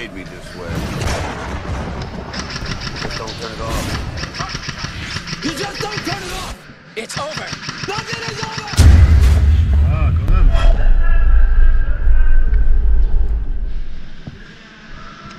made me this way. Just don't turn it off. You just don't turn it off! It's over! Nothing is over! Ah, quand même.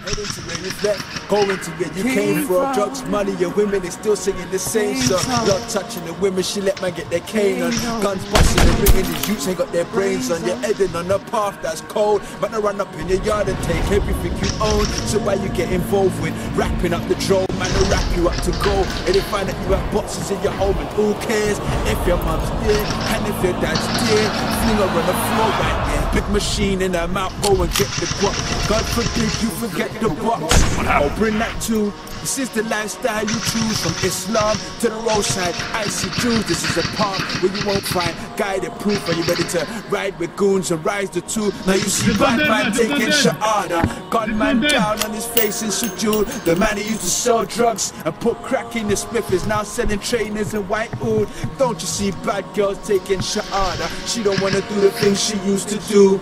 Heading to where you left, going to where you came from. Drugs, money, and women, they still singing the same song. Love touching the women, she let man get their cane on. Guns busting and ringing, these youths ain't got their brains on. You're heading on a path that's cold, but I run up in your yard and take everything you own. So why you get involved with wrapping up the drone? Man, to wrap you up to go. And they find that you have boxes in your home, and who cares if your mum's dead and if your dad's dead? Fling her on the floor right there. Big machine in her mouth, go and get the guap. God forbid you forget the box. I'll bring that too. This is the lifestyle you choose, from Islam to the roadside. Icy Jews, this is a park where you won't find guided proof. Are you ready to ride with goons and rise the two? Now you see bad man taking shahada, gunman down on his face in sujood. The man who used to sell drugs and put crack in the spliff is now selling trainers in white wood. Don't you see bad girls taking shahada? She don't wanna do the things she used to do.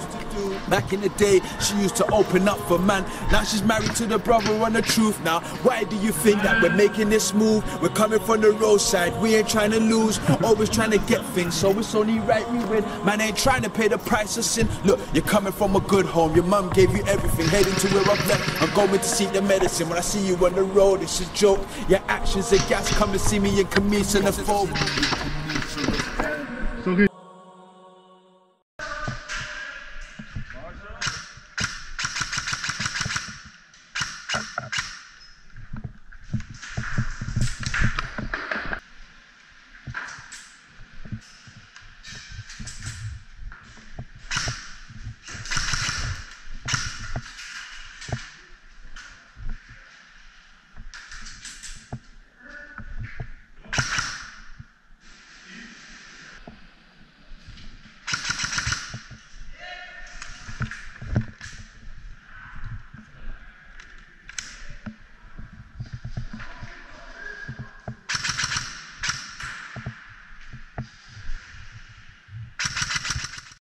Back in the day, she used to open up for man. Now she's married to the brother on the truth. Now, why do you think that we're making this move? We're coming from the roadside, we ain't trying to lose. Always trying to get things, so it's only right we win. Man ain't trying to pay the price of sin. Look, you're coming from a good home, your mum gave you everything. Heading to where I've left, I'm going to seek the medicine. When I see you on the road, it's a joke. Your actions are gas, come and see me in Camise and the phone. Sorry.